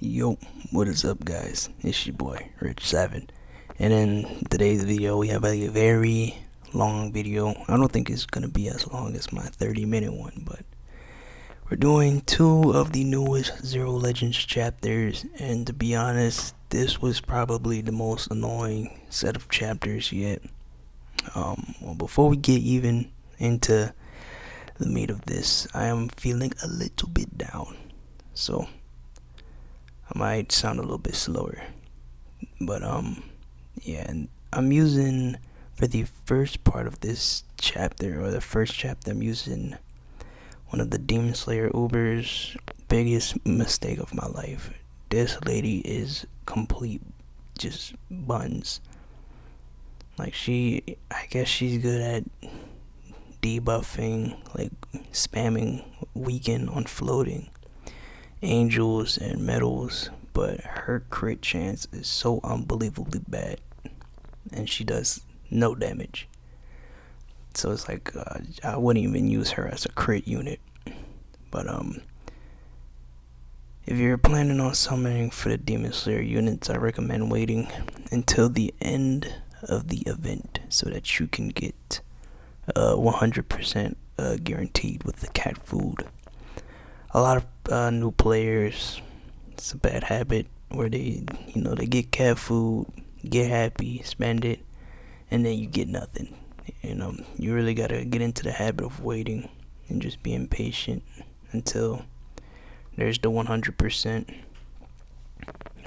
Yo, what is up, guys? It's your boy Rich7, and in today's video we have a very long video. I don't think it's gonna be as long as my 30-minute one, but we're doing 2 of the newest Zero Legends chapters, and to be honest, this was probably the most annoying set of chapters yet. Well, before we get even into the meat of this, I am feeling a little bit down, so I might sound a little bit slower, but yeah, and I'm using, for the first part of this chapter, or the first chapter, I'm using one of the Demon Slayer Uber's biggest mistake of my life. This lady is complete just buns. Like, I guess she's good at debuffing, like spamming weaken on floating angels and metals, but her crit chance is so unbelievably bad, and she does no damage. So it's like I wouldn't even use her as a crit unit. But if you're planning on summoning for the Demon Slayer units, I recommend waiting until the end of the event so that you can get 100% guaranteed with the cat food. A lot of new players, it's a bad habit where they get cat food, get happy, spend it, and then you get nothing. You really gotta get into the habit of waiting and just being patient until there's the 100%,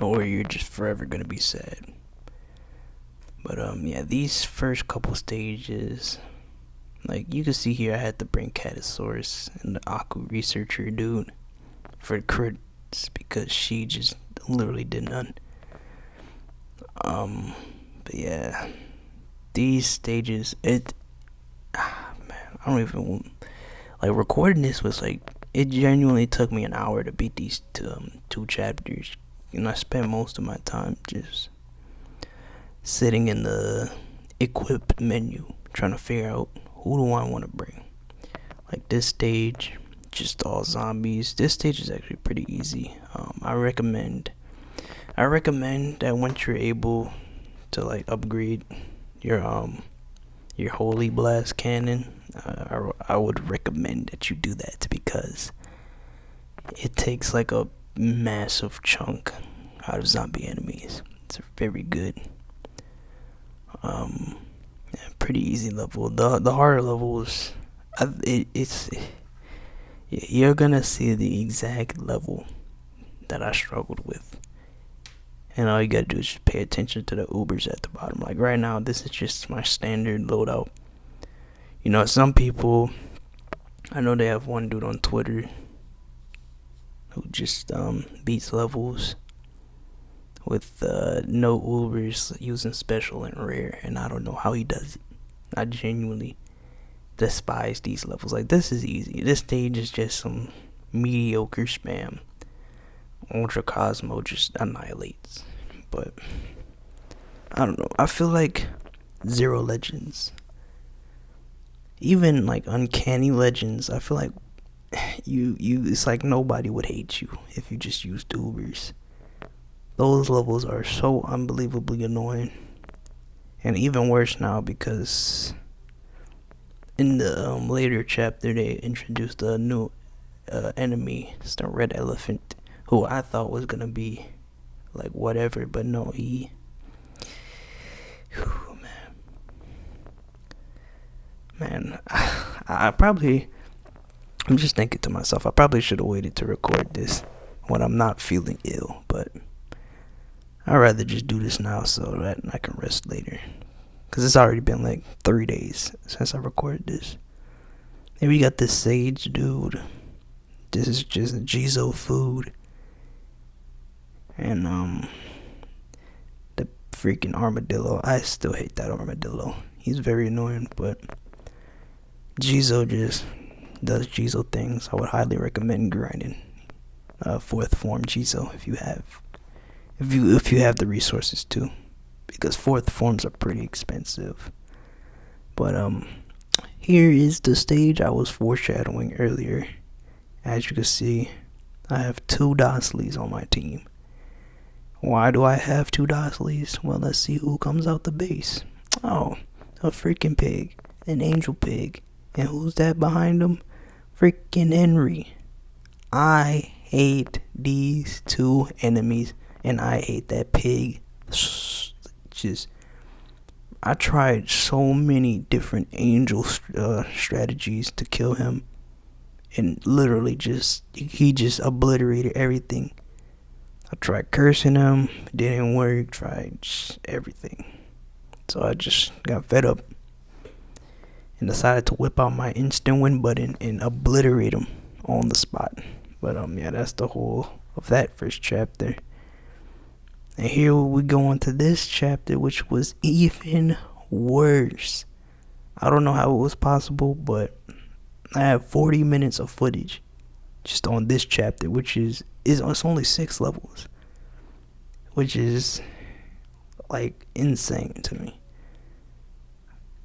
or you're just forever gonna be sad. But yeah, these first couple stages, like you can see here, I had to bring Catasaurus and the Aku researcher dude for crits because she just literally did none. But yeah, these stages, man, I don't even, like, recording this was like, it genuinely took me an hour to beat these two chapters, and I spent most of my time just sitting in the equip menu trying to figure out who do I want to bring. Like this stage, just all zombies. This stage is actually pretty easy. I recommend that once you're able to like upgrade your Holy Blast cannon, I would recommend that you do that, because it takes like a massive chunk out of zombie enemies. It's very good. Pretty easy level. The harder levels, you're gonna see the exact level that I struggled with, and all you gotta do is just pay attention to the Ubers at the bottom. Like right now, this is just my standard loadout. Some people, I know they have one dude on Twitter who just beats levels with no Ubers, using special and rare, and I don't know how he does it. I genuinely despise these levels. Like, this is easy. This stage is just some mediocre spam. Ultra Cosmo just annihilates. But I don't know, I feel like Zero Legends, even like Uncanny Legends, I feel like you it's like nobody would hate you if you just used Ubers. Those levels are so unbelievably annoying, and even worse now because in the later chapter they introduced a new enemy. It's the Red Elephant, who I thought was gonna be like whatever, but no, man, I'm just thinking to myself, I probably should have waited to record this when I'm not feeling ill, but I'd rather just do this now so that I can rest later, because it's already been like 3 days since I recorded this. And we got this Sage dude. This is just Jizo food. And the freaking armadillo. I still hate that armadillo. He's very annoying, but Jizo just does Jizo things. I would highly recommend grinding 4th form Jizo if you have the resources to, because 4th forms are pretty expensive. But here is the stage I was foreshadowing earlier. As you can see, I have 2 Dosleys on my team. Why do I have 2 Dosleys? Well, let's see who comes out the base. Oh, a freaking pig. An angel pig. And who's that behind him? Freaking Henry. I hate these 2 enemies. And I hate that pig. Just, I tried so many different angel strategies to kill him. And literally he just obliterated everything. I tried cursing him, didn't work, tried everything. So I just got fed up and decided to whip out my instant win button and obliterate him on the spot. But yeah, that's the whole of that first chapter. And here we go on to this chapter, which was even worse. I don't know how it was possible, but I have 40 minutes of footage just on this chapter, which is it's only 6 levels, which is like insane to me.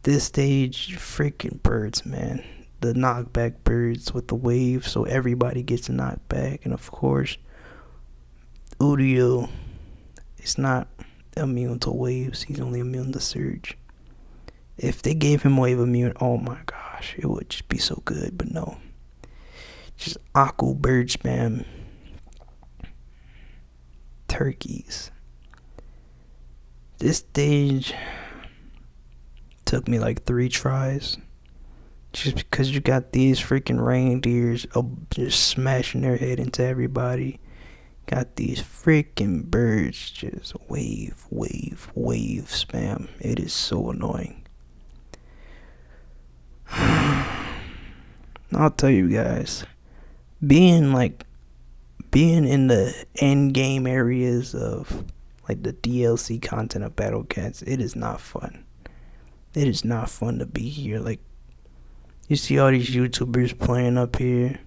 This stage, freaking birds, man. The knockback birds with the wave, so everybody gets knocked back. And of course, Udio is not immune to waves. He's only immune to surge. If they gave him wave immune, oh my gosh, it would just be so good. But no, just Aku bird spam. Turkeys. This stage took me like 3 tries. Just because you got these freaking reindeers just smashing their head into everybody. Got these freaking birds just wave spam. It is so annoying. I'll tell you guys, being in the end game areas of like the DLC content of Battle Cats, it is not fun. It is not fun to be here. Like, you see all these YouTubers playing up here,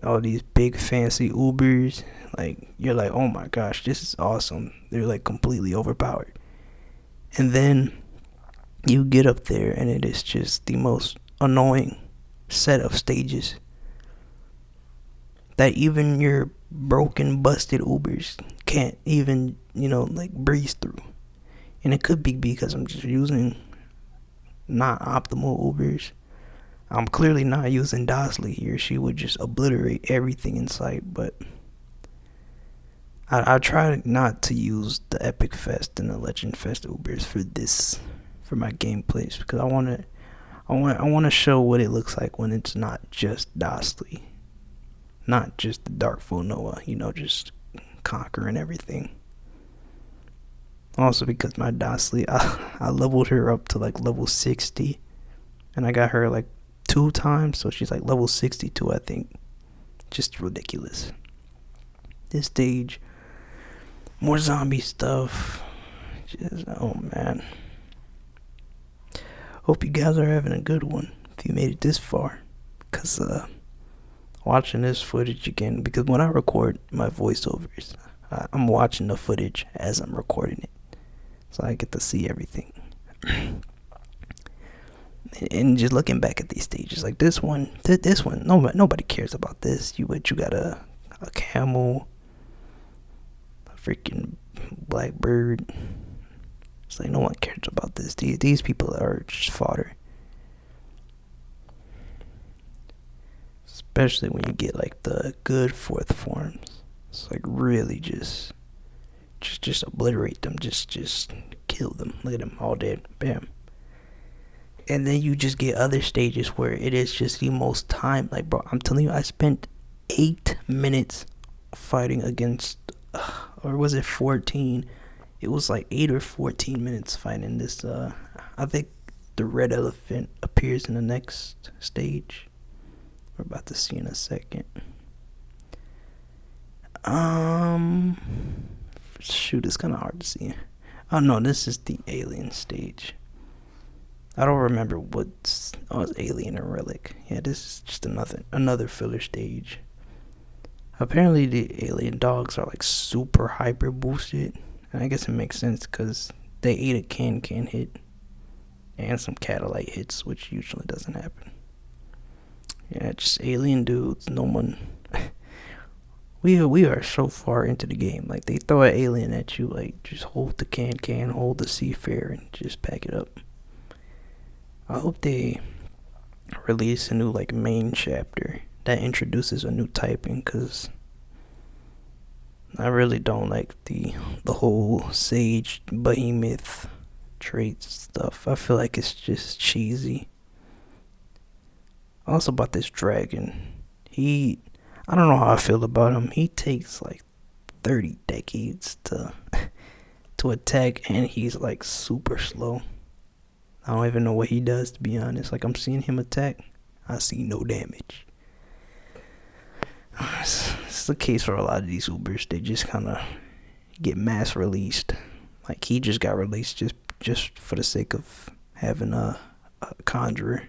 all these big fancy Ubers. Like, you're like, oh my gosh, this is awesome. They're like completely overpowered. And then you get up there and it is just the most annoying set of stages that even your broken, busted Ubers can't even, like breeze through. And it could be because I'm just using not optimal Ubers. I'm clearly not using Dosley here. She would just obliterate everything in sight. But I try not to use the Epic Fest and the Legend Fest Ubers for my gameplays, because I want to show what it looks like when it's not just Dosley, not just the Darkful Noah, just conquering everything. Also because my Dosley, I leveled her up to like level 60, and I got her like 2 times, so she's like level 62, I think. Just ridiculous. This stage, more zombie stuff. Just, oh man. Hope you guys are having a good one if you made it this far, because watching this footage again, because when I record my voiceovers, I'm watching the footage as I'm recording it, so I get to see everything. And just looking back at these stages, like this one, nobody cares about this. You got a camel, a freaking blackbird. It's like no one cares about this. These people are just fodder. Especially when you get like the good 4th forms. It's like really just obliterate them. Just kill them. Look at them all dead. Bam. And then you just get other stages where it is just the most time. Like, bro, I'm telling you, I spent 8 minutes fighting against, or was it 14? It was like 8 or 14 minutes fighting this. I think the red elephant appears in the next stage. We're about to see in a second. Shoot, it's kind of hard to see. Oh no, this is the alien stage. I don't remember what's alien or relic. Yeah, this is just another filler stage. Apparently the alien dogs are like super hyper boosted, and I guess it makes sense because they ate a can hit and some catalyte hits, which usually doesn't happen. Yeah, just alien dudes. No one we are so far into the game. Like, they throw an alien at you, like, just hold the can, hold the seafarer, and just pack it up. I hope they release a new, like, main chapter that introduces a new typing, because I really don't like the whole sage behemoth trait stuff. I feel like it's just cheesy. Also about this dragon, I don't know how I feel about him. He takes like 30 decades to attack, and he's like super slow. I don't even know what he does, to be honest. Like, I'm seeing him attack, I see no damage. It's the case for a lot of these Ubers. They just kind of get mass released. Like, he just got released just for the sake of having a conjurer.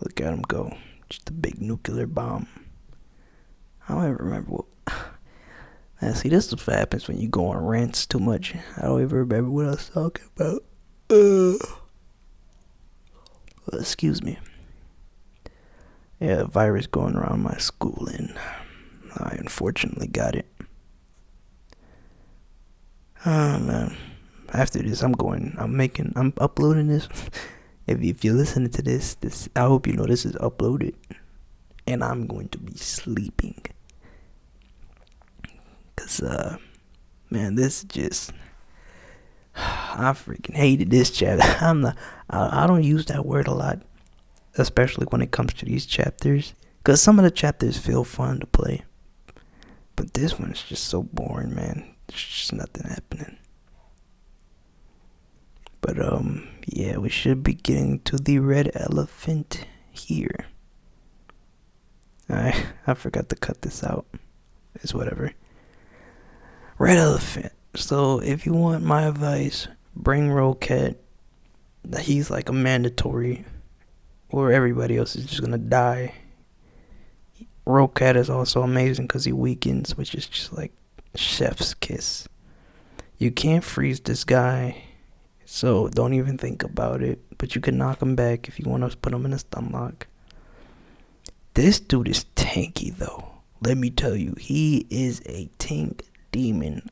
Look at him go. Just a big nuclear bomb. I don't even remember what. Man, see, this is what happens when you go on rants too much. I don't even remember what I was talking about. Excuse me. Yeah, a virus going around my school, and I unfortunately got it. Oh man. After this, I'm uploading this. If you're listening to this, I hope you know this is uploaded, and I'm going to be sleeping. Cause man, this just I freaking hated this chapter. I don't use that word a lot, especially when it comes to these chapters, cause some of the chapters feel fun to play, but this one is just so boring, man. There's just nothing happening. But yeah, we should be getting to the red elephant here. I forgot to cut this out. It's whatever. Red elephant. So if you want my advice, bring Roquette. He's like a mandatory, or everybody else is just gonna die. Roquette is also amazing because he weakens, which is just like chef's kiss. You can't freeze this guy, so don't even think about it. But you can knock him back if you want to put him in a stun lock. This dude is tanky though. Let me tell you, he is a tank demon.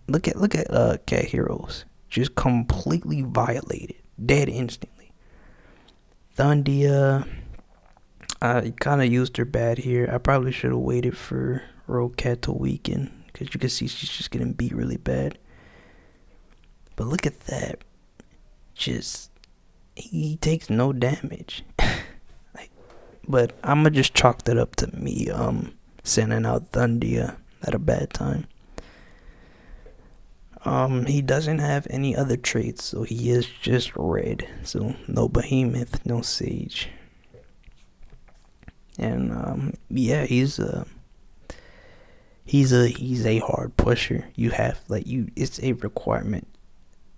Look at Cat Heroes. Just completely violated. Dead instantly. Thundia, I kind of used her bad here. I probably should have waited for Roquette to weaken, because you can see she's just getting beat really bad. But look at that. Just, he takes no damage. But I'ma just chalk that up to me sending out Thundia at a bad time. He doesn't have any other traits, so he is just red. So no behemoth, no sage. And yeah, he's a hard pusher. You have it's a requirement,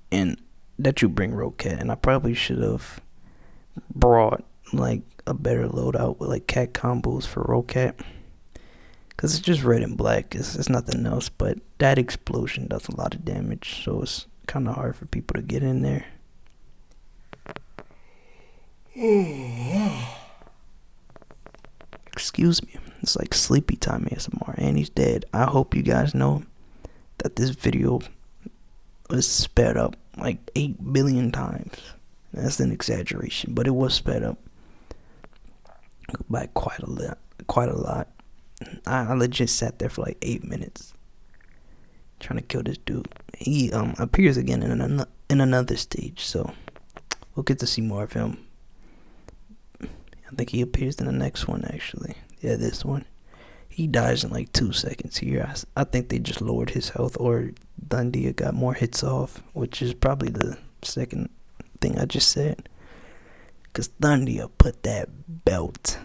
and that you bring Roquette. And I probably should have brought like a better loadout with like cat combos for Roquette, because it's just red and black. It's nothing else, but that explosion does a lot of damage, so it's kind of hard for people to get in there. Excuse me. It's like sleepy time ASMR, and he's dead. I hope you guys know that this video was sped up like 8 billion times. That's an exaggeration, but it was sped up by quite a lot. I legit sat there for like 8 minutes trying to kill this dude. He appears again in another stage, so we'll get to see more of him. I think he appears in the next one, actually. Yeah, this one. He dies in like 2 seconds here. I think they just lowered his health, or Thundia got more hits off, which is probably the second thing I just said. Because Thundia put that belt.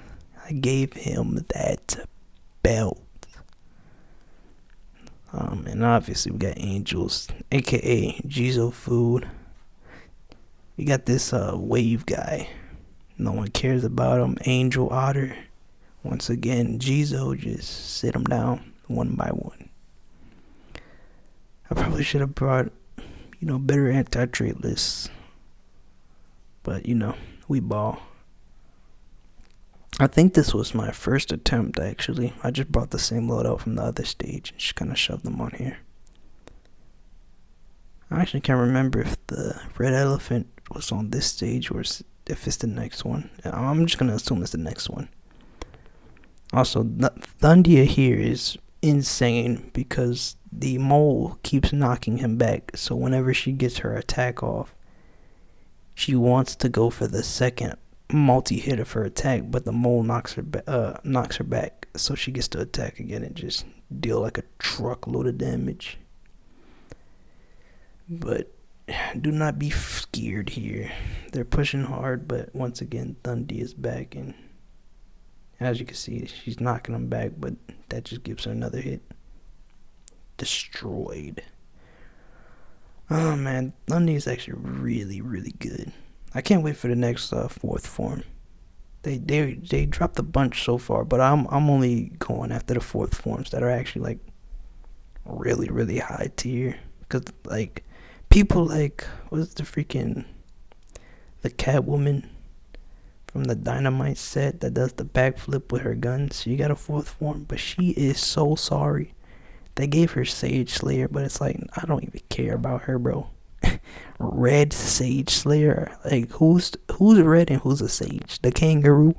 I gave him that belt. And obviously we got Angels, aka Jizo Food. We got this wave guy. No one cares about him. Angel Otter. Once again, Jizo just sit him down one by one. I probably should have brought, better anti-trait lists. But, we ball. I think this was my first attempt, actually. I just brought the same loadout from the other stage and just kind of shoved them on here. I actually can't remember if the red elephant was on this stage or if it's the next one. I'm just going to assume it's the next one. Also, Thundia here is insane because the mole keeps knocking him back. So whenever she gets her attack off, she wants to go for the second multi-hit of her attack, but the mole knocks her back, so she gets to attack again and just deal like a truckload of damage. But do not be scared here. They're pushing hard, but once again, Thundy is back, and as you can see, she's knocking him back, but that just gives her another hit. Destroyed. Oh man, Thundy is actually really, really good. I can't wait for the next fourth form. They dropped a bunch so far, but I'm only going after the fourth forms that are actually like really, really high tier. Cause like people like what's the Catwoman from the Dynamite set that does the backflip with her guns. She got a fourth form, but she is so sorry. They gave her Sage Slayer, but it's like I don't even care about her, bro. Red Sage Slayer, like who's red and who's a sage? The kangaroo.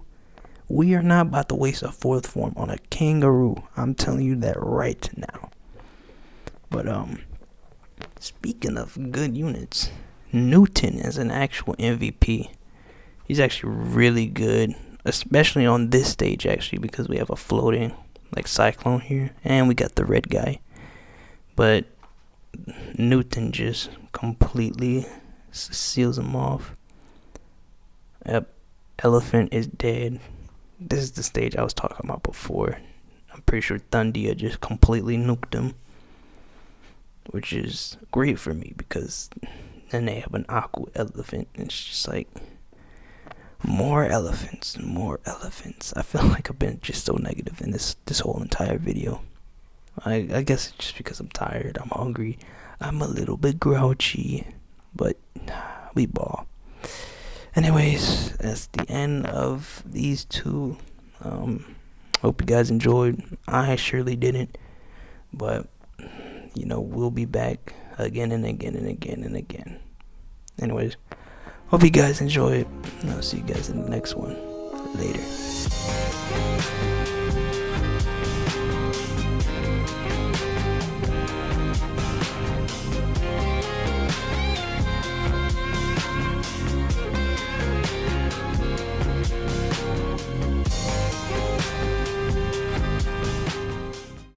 We are not about to waste a fourth form on a kangaroo. I'm telling you that right now. But speaking of good units, Newton is an actual MVP. He's actually really good, especially on this stage actually, because we have a floating like cyclone here and we got the red guy. But Newton just completely seals him off. Yep, elephant is dead. This is the stage I was talking about before. I'm pretty sure Thundia just completely nuked him, which is great for me because then they have an aqua elephant and it's just like more elephants. I feel like I've been just so negative in this whole entire video. I guess it's just because I'm tired, I'm hungry, I'm a little bit grouchy, but we ball. Anyways, that's the end of these two. Hope you guys enjoyed. I surely didn't, but we'll be back again and again and again and again. Anyways, hope you guys enjoyed. I'll see you guys in the next one. Later.